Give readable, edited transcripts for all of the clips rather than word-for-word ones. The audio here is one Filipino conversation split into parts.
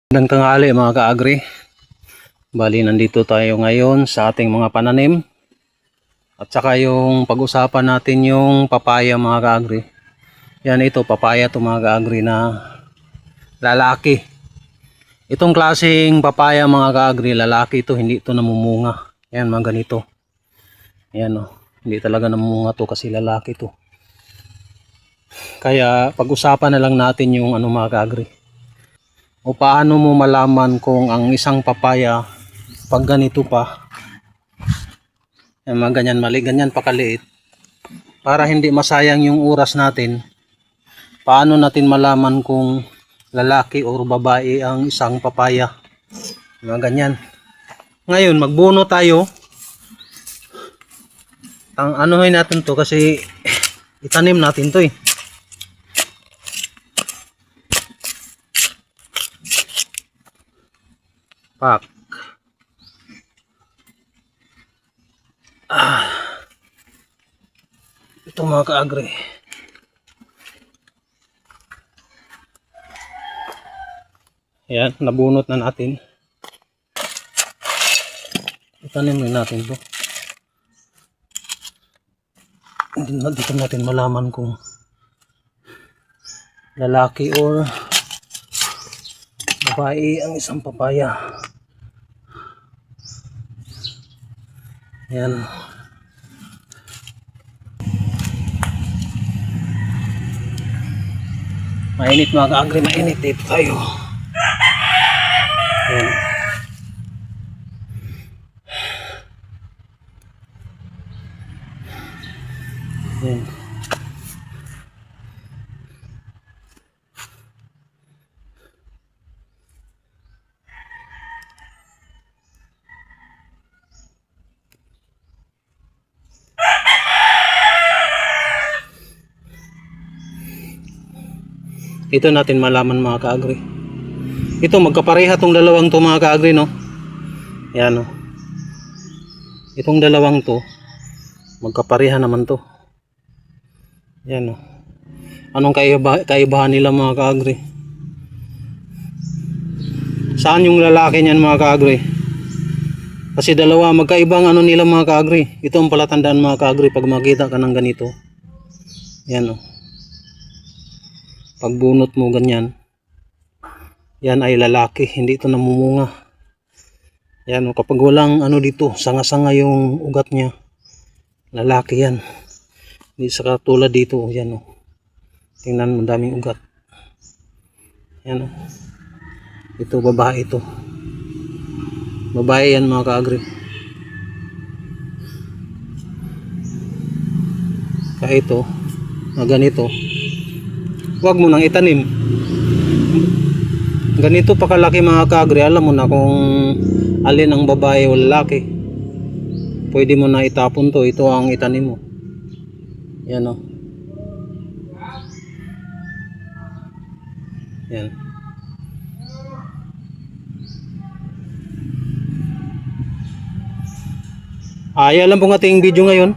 Magandang tanghali mga ka-agri. Bali, nandito tayo ngayon sa ating mga pananim. At saka yung pag-usapan natin yung papaya mga ka-agri. Yan, ito papaya to mga ka-agri na lalaki. Itong klaseng papaya mga ka-agri, lalaki ito, hindi ito namumunga. Yan, mga ganito. Yan o, hindi talaga namumunga to kasi lalaki to. Kaya pag-usapan na lang natin yung mga ka-agri. O paano mo malaman kung ang isang papaya pag ganito pa, mga ganyan mali, ganyan pa kaliit, para hindi masayang yung oras natin, paano natin malaman kung lalaki o babae ang isang papaya, mga ganyan. Ngayon magbuno tayo. Ang anuhin natin to kasi itanim natin to eh. Pak. Ito mga ka-agri. Ayan, nabunot na natin. Itanim na natin to. Dito natin malaman kung lalaki or babae ang isang papaya. Yan. Mainit mga ka-agri, mainit dito tayo. Yan. Yan. Ito natin malaman mga ka-agri. Ito magkapareha tong dalawang to mga ka-agri, no? Yan, no? Itong dalawang to magkapareha naman to. Yan, no? Anong kaibahan nila mga ka-agri? Saan yung lalaki niyan mga ka-agri? Kasi dalawa magkaibang nila mga ka-agri. Ito ang palatandaan mga ka-agri pag makita ka ng ganito. Yan, no? Pag bunot mo ganyan, yan ay lalaki, hindi ito namumunga. Yan, kapag walang dito, sanga-sanga yung ugat niya, lalaki yan. Hindi sa katulad dito, yan o. Tingnan mo, daming ugat. Yan o. Ito, babae ito. Babae yan mga ka-agri. Kaya ito, ganito. Huwag mo nang itanim. Ganito pa kalaki mga ka-agri, alam mo na kung alin ang babae o lalaki. Pwede mo na itapon to, ito ang itanim mo. Yan o. Yan. Yan lang pong ating video ngayon.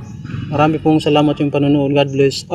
Marami pong salamat yung panonood. God bless.